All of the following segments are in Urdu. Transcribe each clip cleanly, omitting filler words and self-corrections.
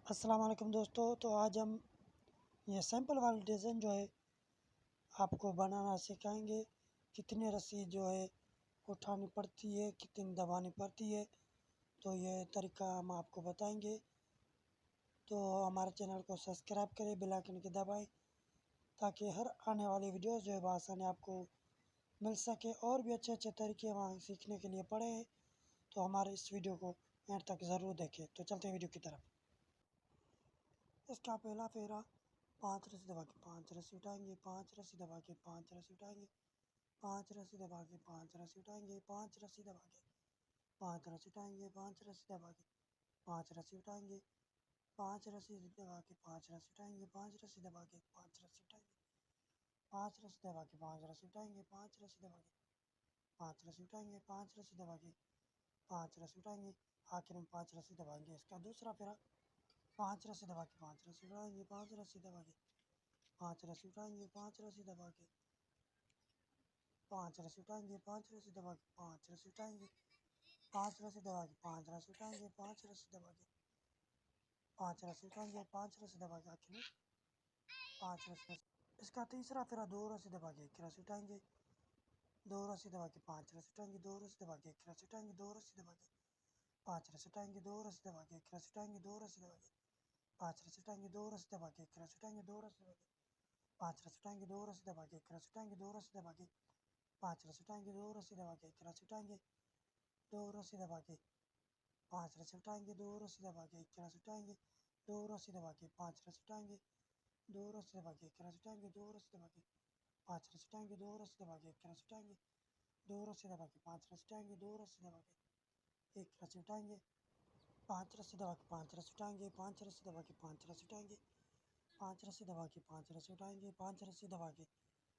السلام علیکم دوستو، تو آج ہم یہ سیمپل والی ڈیزائن جو ہے آپ کو بنانا سکھائیں گے۔ کتنے رسی جو ہے اٹھانی پڑتی ہے، کتنی دبانی پڑتی ہے، تو یہ طریقہ ہم آپ کو بتائیں گے۔ تو ہمارے چینل کو سبسکرائب کریں، بیل آئیکن کی دبائیں تاکہ ہر آنے والی ویڈیوز جو ہے بآسانی آپ کو مل سکے، اور بھی اچھے اچھے طریقے وہاں سیکھنے کے لیے پڑے ہیں۔ تو ہمارے اس ویڈیو کو اینڈ تک ضرور دیکھیں۔ تو چلتے ہیں ویڈیو کی طرف۔ اس کا پہلا پھیرا 5 رسی دبا کے 5 رسی اٹھائیں گے، 5 رسی دبا کے 5 رسی اٹھائیں گے، 5 رسی دبا کے 5 رسی اٹھائیں گے، 5 رسی دبا کے 5 رسی اٹھائیں گے، 5 رسی دبا کے 5 رسی اٹھائیں گے، 5 رسی دبا کے 5 رسی اٹھائیں گے، 5 رسی دبا کے 5 رسی اٹھائیں گے، 5 رسی دبا کے 5 رسی اٹھائیں گے، 5 رسی دبا کے 5 رسی اٹھائیں گے، 5 رسی دبا کے 5 رسی اٹھائیں گے، آخر میں 5 رسی دبائیں گے۔ اس کا دوسرا پھیرا 5 رسی دبا کے 5 رسی اٹھائیں گے، 5 رسی دبا کے 5 رسی اٹھائیں گے، 5 رسی دبا کے 5 رسی اٹھائیں گے، 5 رسی دبا کے 5 رسی اٹھائیں گے، 5 رسی دبا کے 5 رسی اٹھائیں گے، 5 رسی دبا کے 5 رسی اٹھائیں گے، 5 رسی دبا کے آخر میں 5 رسی۔ اس کا تیسرا پھیرا 2 رسی دبا کے 1 رسی اٹھائیں گے، 2 رسی دبا کے 5 رسی اٹھائیں گے، 2 رسی دبا کے 1 رسی اٹھائیں گے، 2 رسی دبا کے 5 رسی اٹھائیں گے، 2 رسی دبا کے 1 رسی اٹھائیں گے، 2 رسی دبا کے 5 رسی اٹھائیں گے، 2 رسی دبا کے 1 رسی اٹھائیں گے، 2 رسی دبا کے 5 رسی اٹھائیں گے، 2 رسی دبا کے 1 رسی اٹھائیں گے، 2 رسی دبا کے 5 رسی اٹھائیں گے، 2 رسی دبا کے 1 رسی اٹھائیں گے، 2 رسی دبا کے 5 رسی اٹھائیں گے، 2 رسی دبا کے 1 رسی اٹھائیں گے، 2 رسی دبا کے 5 رسی اٹھائیں گے، 2 رسی دبا کے 1 رسی اٹھائیں گے، 2 رسی دبا کے 5 رسی اٹھائیں گے، 2 رسی دبا کے 1 رسی اٹھائیں گے، 2 رسی دبا کے 5 رسی اٹھائیں گے، 2 رسی دبا کے 1 رسی اٹھائیں گے، 5 رسی دبا کے 5 رسی اٹھائیں گے، 5 رسی دبا کے 5 رسی اٹھائیں گے، 5 رسی دبا کے 5 رسی اٹھائیں گے، 5 رسی دبا کے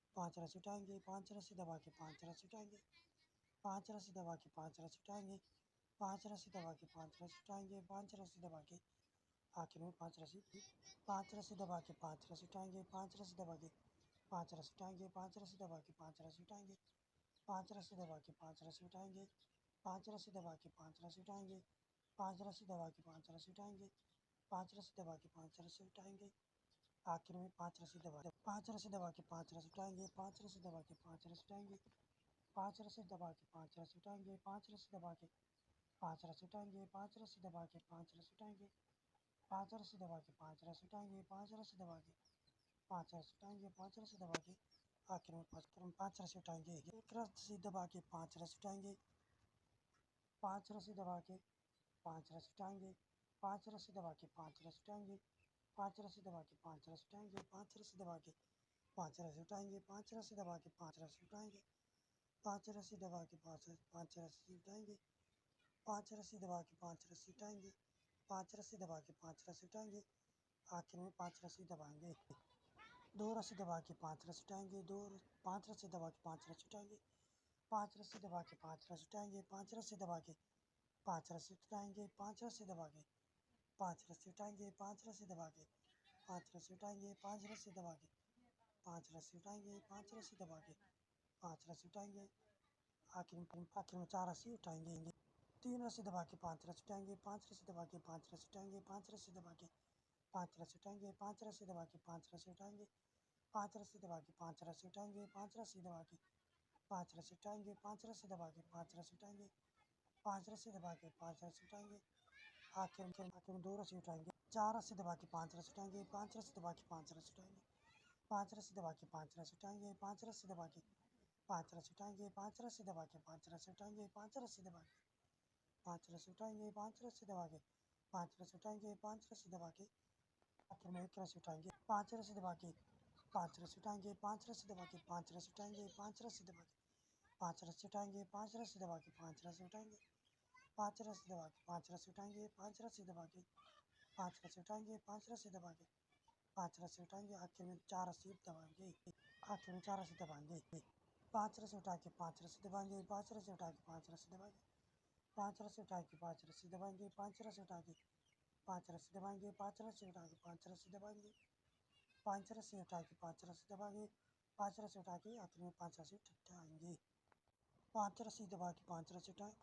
5 رسی اٹھائیں گے، 5 رسی دبا کے 5 رسی اٹھائیں گے، 5 رسی دبا کے 5 رسی اٹھائیں گے، 5 رسی دبا کے 5 رسی اٹھائیں گے، 5 رسی دبا کے آخر میں 5 رسی 5 رسی دبا کے 5 رسی اٹھائیں گے، 5 رسی دبا کے 5 رسی اٹھائیں گے، 5 رسی دبا کے 5 رسی اٹھائیں گے، 5 رسی دبا کے 5 رسی اٹھائیں گے، 5 رسی دبا کے 5 رسی اٹھائیں گے، 5 رسی دبا کے 5 رسی اٹھائیں گے، 5 رسی دبا کے 5 رسی اٹھائیں گے، آخر میں 5 رسی دبا 5 رسی دبا کے 5 رسی اٹھائیں گے، 5 رسی دبا کے 5 رسی اٹھائیں گے، 5 رسی دبا کے 5 رسی اٹھائیں گے، 5 رسی دبا کے 5 رسی اٹھائیں گے، 5 رسی دبا کے 5 رسی اٹھائیں گے، 5 رسی دبا کے 5 رسی اٹھائیں گے، 5 رسی دبا کے 5 رسی اٹھائیں گے، 5 رسی دبا کے آخر میں 5 رسی اٹھائیں گے، 1 رسی دبا کے 5 رسی اٹھائیں گے، 5 رسی دبا کے 5 رسی اٹھائیں گے، 5 رسی دبا کے 5 رسی اٹھائیں گے، 5 رسی دبا کے 5 رسی اٹھائیں گے، 5 رسی دبا کے 5 رسی اٹھائیں گے، 5 رسی دبا کے 5 رسی اٹھائیں گے، 5 رسی دبا کے 5 رسی اٹھائیں گے، 5 رسی دبا کے 5 رسی اٹھائیں گے، 5 رسی دبا کے 5 رسی اٹھائیں گے، آخر میں 5 رسی دبائیں گے، 2 رسی دبا کے 5 رسی اٹھائیں گے، 5 رسی دبا کے 5 رسی اٹھائیں گے، 5 رسی دبا کے 5 رسی اٹھائیں گے، 5 رسی دبا کے 5 رسی اٹھائیں گے، 5 رسی دبا کے 5 رسی اٹھائیں گے، 5 رسی دبا کے 5 رسی اٹھائیں گے، 5 رسی دبا کے 5 رسی اٹھائیں گے، 5 رسی دبا کے 5 رسی اٹھائیں گے، آخر میں 4 رسی اٹھائیں گے، 3 رسی دبا کے 5 رسی اٹھائیں گے، 5 رسی دبا کے 5 رسی اٹھائیں گے، 5 رسی دبا کے 5 رسی اٹھائیں گے، 5 رسی دبا کے 5 رسی اٹھائیں گے، 5 رسی دبا کے 5 رسی اٹھائیں گے، 5 رسی دبا کے 5 رسی اٹھائیں گے، 5 رسی دبا کے 5 رسی اٹھائیں گے، 5 رسی دبا کے 5 رسی اٹھائیں گے، آخر میں 2 رسی اٹھائیں گے، 4 رسی دبا کے 5 رسی اٹھائیں گے، 5 رسی دبا کے 5 رسی اٹھائیں گے، 5 رسی دبا کے 5 رسی اٹھائیں گے، 5 رسی دبا کے 5 رسی اٹھائیں گے، 5 رسی دبا کے 5 رسی اٹھائیں گے، 5 رسی دبا کے 5 رسی اٹھائیں گے، 5 رسی دبا کے 5 رسی اٹھائیں گے، 5 رسی دبا کے آخر میں 1 رسی اٹھائیں گے، 5 رسی دبا کے 5 رسی اٹھائیں گے، 5 رسی دبا کے 5 رسی اٹھائیں گے، 5 رسی دبا کے 5 رسی اٹھائیں گے، 5 رسی دبا کے 5 رسی اٹھائیں گے، 5 رسی دبا کے 5 رسی اٹھائیں گے، 5 رسی دبا کے 5 رسی اٹھائیں گے، 5 رسی دبا کے 5 رسی اٹھائیں گے، آخر میں 4 رسی دبائیں گے، آخر میں 4 رسی دبائیں گے، 5 رسی اٹھا کے 5 رسی دبائیں گے، 5 رسی اٹھا کے 5 رسی دبائیں گے، 5 رسی اٹھا کے 5 رسی دبائیں گے، 5 رسی اٹھا کے 5 رسی دبائیں گے، 5 رسی اٹھا کے 5 رسی دبائیں گے، 5 رسی اٹھا کے 5 رسی دبائیں گے، 5 رسی اٹھا کے آخر میں 5 رسی اٹھائیں گے، 5 رسی دبا کے 5 رسی اٹھائیں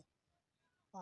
5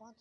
5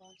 5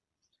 5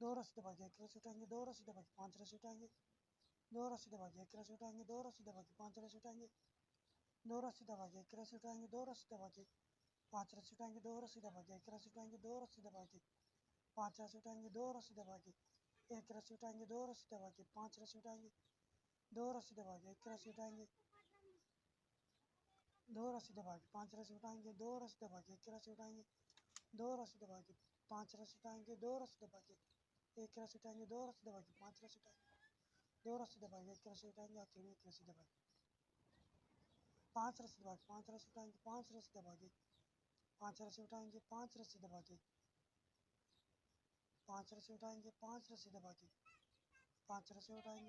دو رسی دبا کے ایک رسی اٹھائیں گے، دو رسی دبا کے پانچ رسی اٹھائیں گے، دو رسی دبا کے ایک رسی اٹھائیں گے، دو رسی دبا کے پانچ رسی اٹھائیں گے، دو رسی دبا کے ایک رسی اٹھائیں گے، دو رسی دبا کے پانچ رسی اٹھائیں گے، دو رسی دبا کے ایک رسی اٹھائیں گے، دو رسی دبا کے پانچ رسی اٹھائیں گے، دو رسی دبا کے ایک رسی اٹھائیں گے، دو رسی دبا کے پانچ رسی اٹھائیں گے، دو رسی دبا کے ایک رسی اٹھائیں گے، دو رسی دبا کے پانچ رسی اٹھائیں گے، دو رسی دبا کے ایک رسی اٹھائیں گے، دو رسی دبا کے پانچ رسی اٹھائیں گے، دو رسی دبا کے ایک رسی اٹھائیں گے، دو رسی دبا کے پانچ رسی اٹھائیں گے، دو رسی دبا کے ایک رسی اٹھائیں گے، آخر میں ایک رسی دبا کے پانچ رسی دبا کے پانچ رسی اٹھائیں گے، پانچ رسی دبا کے پانچ رسی اٹھائیں گے، پانچ رسی دبا کے پانچ رسی اٹھائیں گے، پانچ رسی دبا کے پانچ رسی اٹھائیں گے،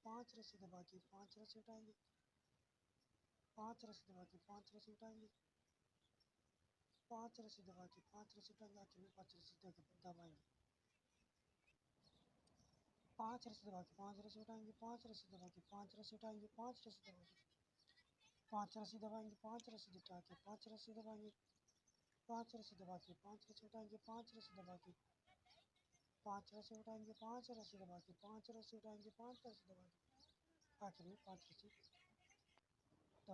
پانچ رسی دبا کے پانچ رسی اٹھائیں گے، پانچ رسی دبا کے پانچ رسی اٹھائیں گے، پانچ رسی دبا کے پانچ رسی اٹھائیں گے، پانچ رسی دبا کے پانچ رسی اٹھائیں گے، آخر میں پانچ رسی دبائیں گے، پانچ رسی دبا کے پانچ رسی اٹھائیں گے، پانچ رسی دبا کے پانچ رسی اٹھائیں گے، پانچ رسی دبا کے پانچ رسی دبائیں گے، پانچ رسی اٹھا کے پانچ رسی دبائیں گے، پانچ رسی دبا کے پانچ رسی اٹھائیں گے، پانچ رسی دبا کے پانچ رسی اٹھائیں گے، پانچ رسی دبا کے پانچ رسی اٹھائیں گے، پانچ رسی دبا کے آخر میں پانچ رسی دبائیں گے،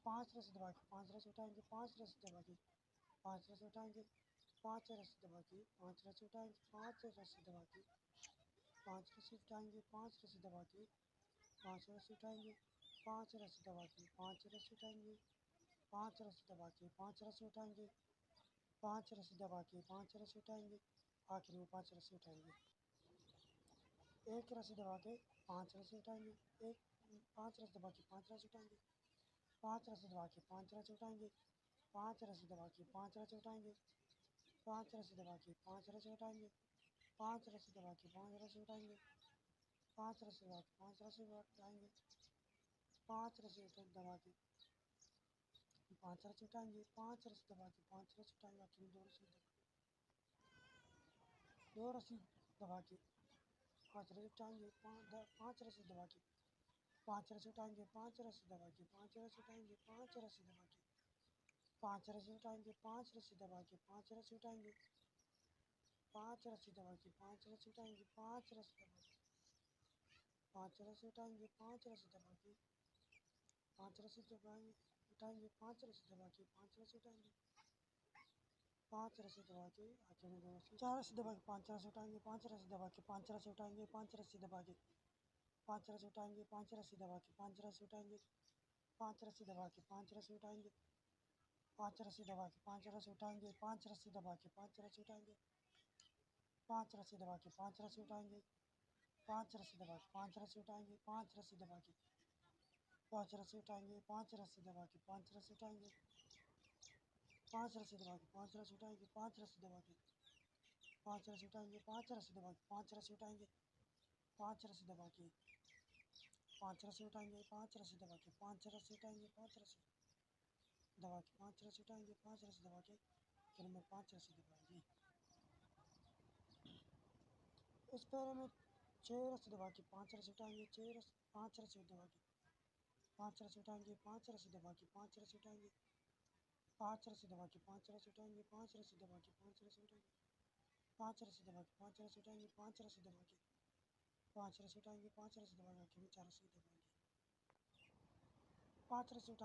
پانچ رسی دبا کے پانچ رسی اٹھائیں گے، پانچ رسی دبا کے پانچ رسی اٹھائیں گے، پانچ رسی دبا کے پانچ رسی اٹھائیں گے، پانچ رسی دبا کے پانچ رسی اٹھائیں گے، پانچ رسی دبا کے پانچ رسی اٹھائیں گے، پانچ رسی دبا کے پانچ رسی اٹھائیں گے، پانچ رسی دبا کے پانچ رسی اٹھائیں گے، پانچ رسی دبا کے پانچ رسی اٹھائیں گے، آخر میں پانچ رسی اٹھائیں گے، ایک رسی دبا کے پانچ رسی اٹھائیں گے، ایک پانچ رسی دبا کے پانچ رسی اٹھائیں گے، پانچ رسی دبا کے پانچ رسی اٹھائیں گے، پانچ رسی دبا کے پانچ رسی اٹھائیں گے، پانچ رسی دبا کے پانچ رسی اٹھائیں گے، پانچ رسی دبا کے پانچ رسی اٹھائیں گے، پانچ رسی دبا کے پانچ رسی اٹھائیں گے، پانچ رسی دبا کے پانچ رسی اٹھائیں گے، پانچ رسی دبا کے پانچ رسی اٹھائیں گے، آخر میں دو رسی دبا کے پانچ رسی اٹھائیں گے، پانچ رسی دبا کے پانچ رسی اٹھائیں گے، پانچ رسی دبا کے پانچ رسی اٹھائیں گے، پانچ رسی دبا کے پانچ رسی اٹھائیں گے، پانچ رسی دبا کے پانچ رسی اٹھائیں گے، پانچ رسی دبا کے پانچ رسی اٹھائیں گے، پانچ رسی دبا کے پانچ رسی اٹھائیں گے، پانچ رسی دبا کے پانچ رسی اٹھائیں گے، پانچ رسی دبا کے پانچ رسی اٹھائیں گے، پانچ رسی دبا کے آخر میں دو رسی چار رسی دبا کے پانچ رسی اٹھائیں گے، پانچ رسی دبا کے پانچ رسی اٹھائیں گے، پانچ رسی دبا کے پانچ رسی اٹھائیں گے، پانچ رسی دبا کے پانچ رسی اٹھائیں گے، پانچ رسی دبا کے پانچ رسی اٹھائیں گے، پانچ رسی دبا کے پانچ رسی اٹھائیں گے، پانچ رسی دبا کے پانچ رسی اٹھائیں گے، پانچ رسی دبا کے پانچ رسی اٹھائیں گے، پانچ رسی دبا کے پانچ رسی اٹھائیں گے، پانچ رسی دبا کے پانچ رسی اٹھائیں گے، پانچ رسی دبا کے پانچ رسی اٹھائیں گے، پانچ رسی دبا کے پانچ رسی اٹھائیں گے، پانچ رسی دبا کے پانچ رسی اٹھائیں گے، پانچ رسی دبا کے پانچ رسی اٹھائیں گے، پانچ رسی دبا کے پانچ رسی اٹھائیں گے، پانچ رسی دبا کے پانچ رسی اٹھائیں گے، پانچ رسی دبا کے پانچ رسی اٹھائیں گے، پانچ رسی دبا کے پھر میں پانچ رسی دبائیں گے، اس پیرے میں چھ رسی دبا کے پانچ رسی اٹھائیں گے، پانچ رسی دبا کے پانچ رسی اٹھائیں گے، پانچ رسی دبا کے پانچ رسی اٹھائیں گے، پانچ رسی دبا کے پانچ رسی اٹھائیں گے، پانچ رسی دبا کے پانچ رسی اٹھائیں گے، پانچ رسی دبا کے پانچ رسی اٹھائیں گے، پانچ رسی دبا کے پانچ رسی اٹھائیں گے، پانچ رسی دبا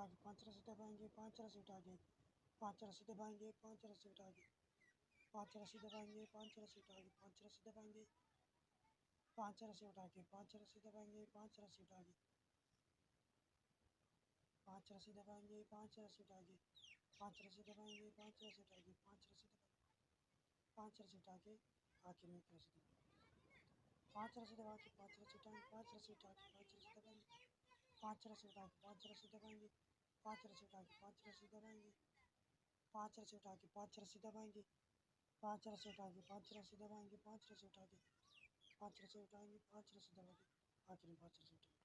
کے چار رسی دبائیں گے، پانچ رسی اٹھا کے پانچ رسی دبائیں گے، پانچ رسی اٹھا کے پانچ رسی دبائیں گے، پانچ رسی اٹھا کے پانچ رسی دبائیں گے، پانچ رسی اٹھا کے پانچ رسی دبائیں گے، پانچ رسی اٹھا کے پانچ رسی دبائیں گے، پانچ رسی اٹھا کے پانچ رسی دبائیں گے، پانچ رسی اٹھا کے پانچ رسی دبائیں گے، پانچ رسی اٹھا کے پانچ رسی دبائیں گے، پانچ رسی اٹھا کے آخر میں ایک رسی دبائیں گے، پانچ رسی دبا کے پانچ رسی اٹھائیں گے، پانچ رسی اٹھا کے پانچ رسی دبائیں گے، پانچ رسی اٹھا کے پانچ رسی دبائیں گے، پانچ رسی اٹھا کے پانچ رسی دبائیں گے، پانچ رسی اٹھا کے پانچ رسی دبائیں گے، پانچ رسی اٹھا کے پانچ رسی دبائیں گے، پانچ رسی اٹھا کے پانچ رسی اٹھائیں گے، پانچ رسی دبا کے آخر میں پانچ رسی اٹھائیں گے۔